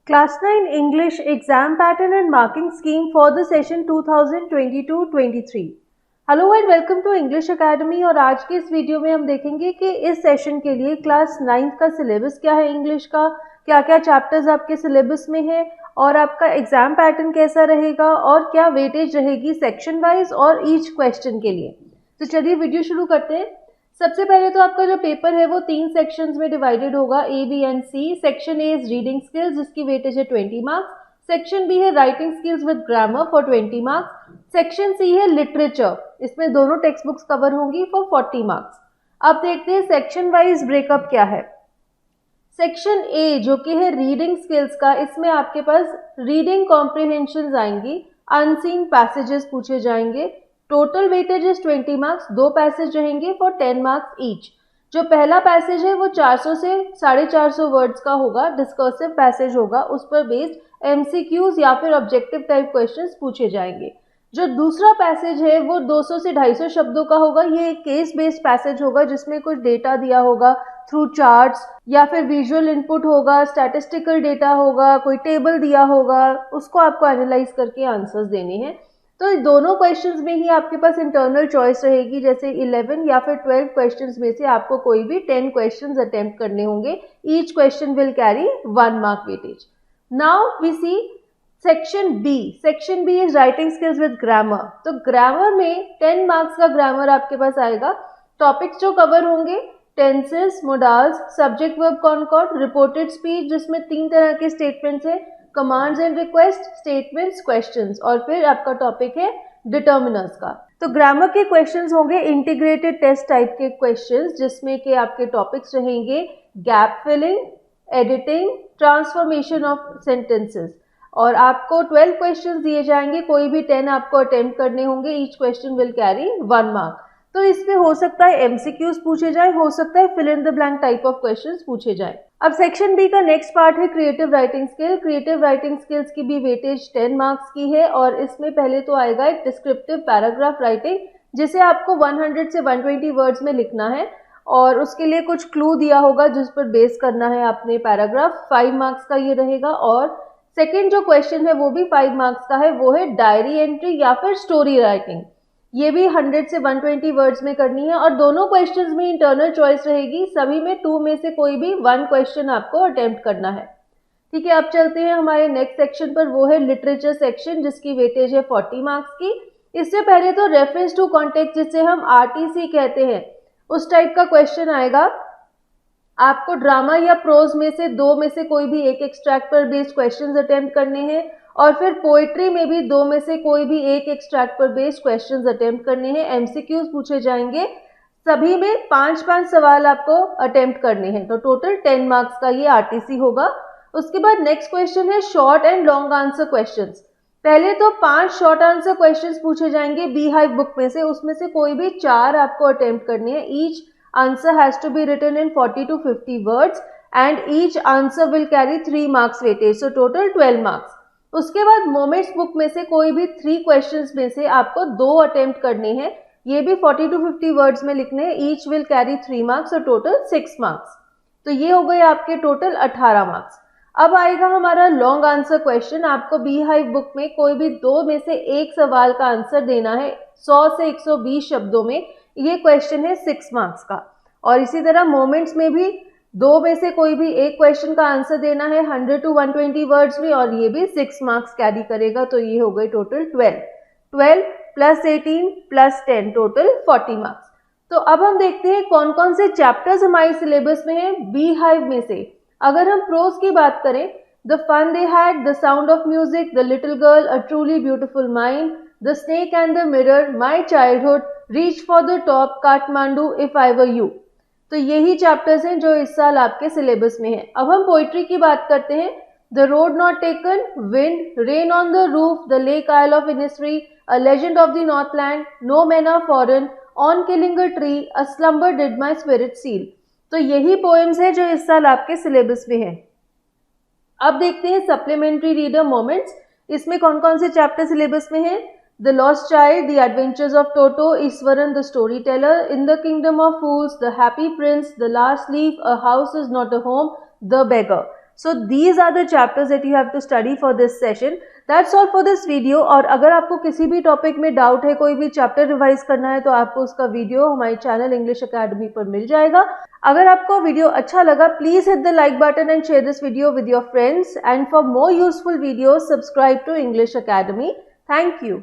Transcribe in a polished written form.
Class 9 English exam pattern and marking scheme for the session 2022-23। Hello and welcome to English academy. और आज के इस video में हम देखेंगे कि इस सेशन के लिए क्लास 9 का सिलेबस क्या है, इंग्लिश का क्या क्या चैप्टर्स आपके सिलेबस में है और आपका एग्जाम पैटर्न कैसा रहेगा और क्या वेटेज रहेगी सेक्शन वाइज और ईच क्वेश्चन के लिए। तो चलिए वीडियो शुरू करते हैं। सबसे पहले तो आपका जो पेपर है वो 3 सेक्शंस में डिवाइडेड होगा, A B and C. Section A is reading skills जिसकी वेटेज है 20 मार्क्स। सेक्शन बी है writing skills with grammar for 20 marks. Section C है लिटरेचर, इसमें दोनों टेक्स्ट बुक्स कवर होंगी फॉर 40 मार्क्स। अब देखते हैं सेक्शन वाइज ब्रेकअप क्या है। सेक्शन ए जो कि है रीडिंग स्किल्स का, इसमें आपके पास रीडिंग कॉम्प्रिहेंशन आएंगी, अनसीन पैसेजेस पूछे जाएंगे। Total weightage is 20 marks, 2 passage रहेंगे फॉर 10 मार्क्स ईच। जो पहला पैसेज है वो 400 से 450 वर्ड्स का होगा, डिस्कर्सिव पैसेज होगा, उस पर बेस्ड एमसीक्यूज या फिर ऑब्जेक्टिव टाइप क्वेश्चंस पूछे जाएंगे। जो दूसरा पैसेज है वो 200 से 250 शब्दों का होगा। ये एक केस बेस्ड पैसेज होगा जिसमें कुछ डेटा दिया होगा थ्रू चार्ट्स या फिर विजुअल इनपुट होगा, स्टैटिस्टिकल डेटा होगा, कोई टेबल दिया होगा, उसको आपको एनालाइज करके आंसर्स देने हैं। तो दोनों क्वेश्चंस में ही आपके पास इंटरनल चॉइस रहेगी, जैसे 11 या फिर 12 क्वेश्चंस में से आपको कोई भी 10 क्वेश्चंस अटेम्प्ट करने होंगे। Each question will carry 1 mark weightage. Now we see section B. Section B is writing skills with grammar. तो ग्रामर में 10 मार्क्स का ग्रामर आपके पास आएगा। टॉपिक्स जो कवर होंगे, tenses, modals, subject verb concord, reported speech जिसमें 3 तरह के स्टेटमेंट्स हैं, commands and request, statements, questions, और फिर आपका टॉपिक है डिटर्मिनर्स का। तो ग्रामर के क्वेश्चंस होंगे इंटीग्रेटेड टेस्ट टाइप के क्वेश्चंस, जिसमें कि आपके टॉपिक्स रहेंगे gap filling, editing, transformation of sentences. और आपको 12 क्वेश्चंस दिए जाएंगे, कोई भी 10 आपको अटेम्प्ट करने होंगे। Each question will carry 1 mark. तो इसमें हो सकता है एमसीक्यूज पूछे जाए, हो सकता है fill in the blank type of questions पूछे जाए। अब सेक्शन बी का नेक्स्ट पार्ट है creative writing skill. Creative writing skills की भी वेटेज 10 मार्क्स की है और इसमें पहले तो आएगा एक डिस्क्रिप्टिव पैराग्राफ राइटिंग, जिसे आपको 100 से 120 वर्ड्स में लिखना है और उसके लिए कुछ क्लू दिया होगा जिस पर बेस करना है आपने पैराग्राफ। 5 मार्क्स का ये रहेगा। और सेकेंड जो क्वेश्चन है वो भी 5 मार्क्स का है, वो है डायरी एंट्री या फिर स्टोरी राइटिंग। ये भी 100 से 120 वर्ड्स में करनी है और दोनों क्वेश्चंस में इंटरनल चॉइस रहेगी। सभी में 2 में से कोई भी 1 क्वेश्चन आपको अटेम्प्ट करना है। ठीक है, अब चलते हैं हमारे नेक्स्ट सेक्शन पर, वो है लिटरेचर सेक्शन जिसकी वेटेज है 40 मार्क्स की। इससे पहले तो रेफरेंस टू कॉन्टेक्स्ट, जिसे हम आरटीसी कहते हैं, उस टाइप का क्वेश्चन आएगा। आपको ड्रामा या प्रोज में से 2 में से कोई भी एक एक्सट्रैक्ट पर बेस्ड क्वेश्चंस अटेम्प्ट करने हैं और फिर पोएट्री में भी 2 में से कोई भी एक एक्सट्रैक्ट पर बेस्ड क्वेश्चंस अटेम्प्ट करने हैं। एमसीक्यूज पूछे जाएंगे, सभी में 5-5 सवाल आपको अटेम्प्ट करने हैं। तो टोटल 10 मार्क्स का ये आरटीसी होगा। उसके बाद नेक्स्ट क्वेश्चन है short and long answer questions. पहले तो 5 शॉर्ट आंसर क्वेश्चंस पूछे जाएंगे बी हाइव बुक में से, उसमें से कोई भी 4 आपको अटेम्प्ट करने हैं। Each answer has to be written in 40 to 50 words and each answer will carry 3 marks weightage, so total 12 marks। उसके बाद मोमेंट्स बुक में से कोई भी 3 क्वेश्चंस में से आपको 2 अटेम्प्ट करने हैं। ये भी 40 to 50 वर्ड्स में लिखने हैं। ईच विल कैरी 3 मार्क्स और टोटल 6 मार्क्स। तो ये हो गए आपके टोटल 18 मार्क्स। अब आएगा हमारा लॉन्ग आंसर क्वेश्चन। आपको बी हाइव बुक में कोई भी 2 में से एक सवाल का आंसर देना है 100 से 120 शब्दों में। ये क्वेश्चन है 6 मार्क्स का। और इसी तरह मोमेंट्स में भी 2 में से कोई भी एक क्वेश्चन का आंसर देना है 100 to 120 वर्ड्स में और ये भी 6 मार्क्स कैरी करेगा। तो ये हो गए total 12 plus 18 plus 10 total 40 marks. तो अब हम देखते हैं कौन कौन से चैप्टर्स हमारे सिलेबस में हैं बी हाइव में से। अगर हम प्रोज की बात करें, the fun they had, the sound of music, the little girl, a truly beautiful mind, the snake and the mirror, my childhood, reach for the top, Kathmandu, if I were you. तो यही chapters हैं जो इस साल आपके syllabus में हैं। अब हम पोइट्री की बात करते हैं। The road not taken, wind, rain on the roof, the lake isle of Innisfree, a legend of the northland, no man are foreign, on killing a tree, a slumber did my spirit seal. तो यही poems हैं जो इस साल आपके syllabus में हैं। अब देखते हैं सप्लीमेंट्री रीडर मोमेंट्स। इसमें कौन कौन से चैप्टर सिलेबस में हैं। The Lost Child, The Adventures of Toto, Iswaran the Storyteller, In the Kingdom of Fools, The Happy Prince, The Last Leaf, A House is Not a Home, The Beggar। So these are the chapters that you have to study for this session. That's all for this video. और अगर आपको किसी भी topic में doubt है, कोई भी chapter revise करना है, तो आपको उसका वीडियो हमारे चैनल इंग्लिश अकेडमी पर मिल जाएगा. अगर आपको वीडियो अच्छा लगा, please hit the like button and share this video with your friends. And for more useful videos, subscribe to English academy. Thank you.